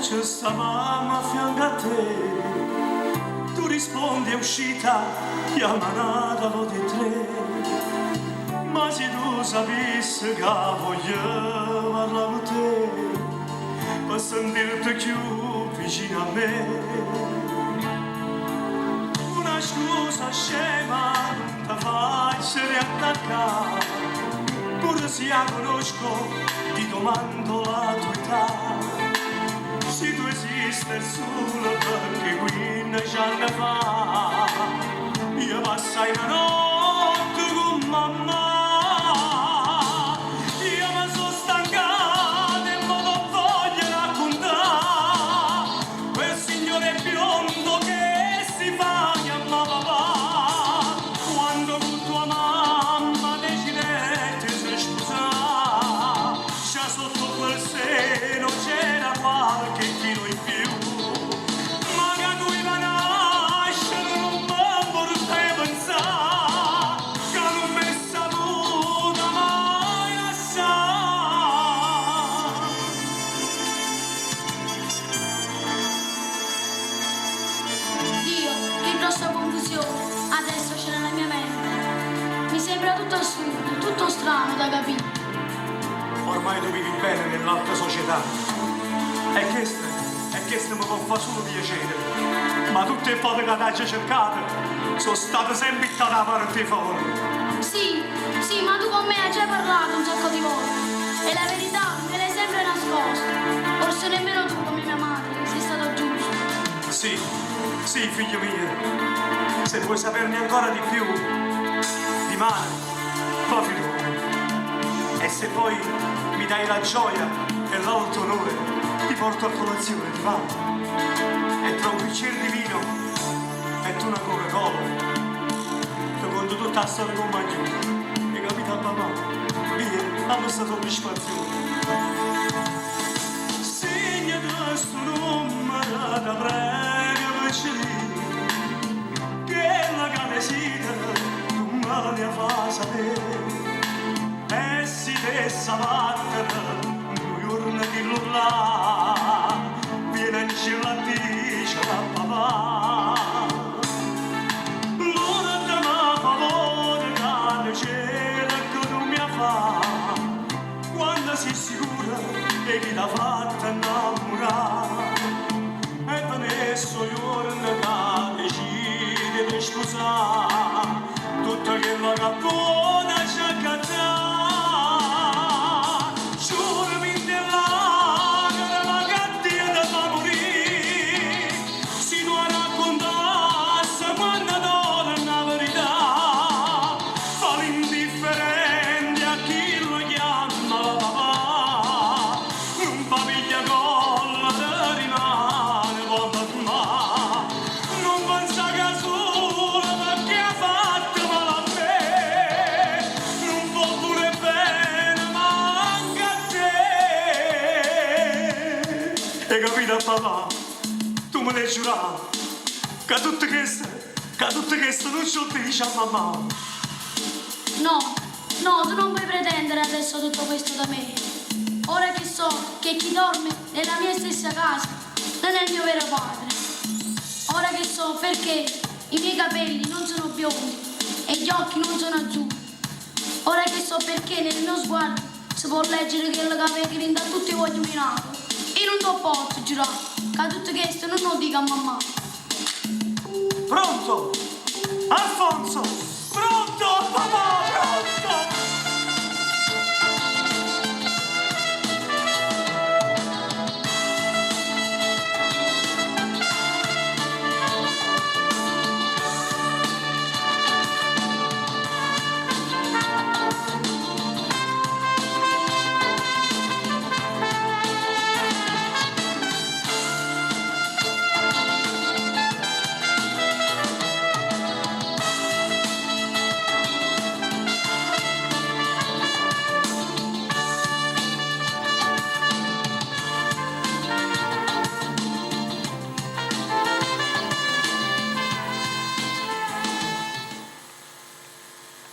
c'è sta mamma a fianco a te. Tu rispondi è uscita, chiamata di tre. Ma se tu sapessi che voglio parlare con te, per sentirti più vicino a me. Una scusa scema non ti faccio riattaccare, pure se la conosco ti domando la tua età. Se tu esisti solo perché 15 anni fa io passai la notte con mamma. Io mi sono stancato e me lo voglio raccontare quel signore biondo che si fa chiamare papà quando con tua mamma decidete di sposare. Già sotto quel seno c'era qualche chilo in più, ma che tu iba a nascere non mi vorrei pensare che non mi è saputa mai lasciare. Dio, che grossa confusione adesso c'è nella mia mente. Mi sembra tutto assurdo, tutto strano da capire. Ormai tu vivi bene nell'alta società e questo mi può fare solo piacere, ma tutte le foto che ti cercate sono state sempre buttate a parte fuori. Sì, ma tu con me hai già parlato un sacco di volte e la verità me l'hai sempre nascosta. Forse nemmeno tu come mia madre sei stato giusto. Sì, figlio mio, se vuoi saperne ancora di più di mare, proprio tu. E se poi mi dai la gioia e l'alto onore, ti porto a colazione, ti va? E tra un bicchiere di vino e tu una Coca-Cola, che quando tutta la storia con Maglione, hai capito a papà? Via, dammi sta soddisfazione. Segnati questo numero da prego vicino, che la canesita tu me la fa sapere. E si dessa battere, un giorno che l'urla, viene in cielo a dice a papà. L'una da me favore, che c'era che tu mi fa, quando sei sicura e chi l'ha fatta innamorare. E per adesso giorno che decide di sposare, tutto quello che buona c'è a cantare. Hai capito papà? Tu me l'hai giurato che tutte queste non ce lo dici a mamma. No, tu non puoi pretendere adesso tutto questo da me. Ora che so che chi dorme nella mia stessa casa non è il mio vero padre. Ora che so perché i miei capelli non sono biondi e gli occhi non sono azzurri. Ora che so perché nel mio sguardo si può leggere che la capelli grinda tutti i voglio minato. E non ti posso giurare che tutto questo non lo dico a mamma. Pronto? Alfonso! Pronto, papà!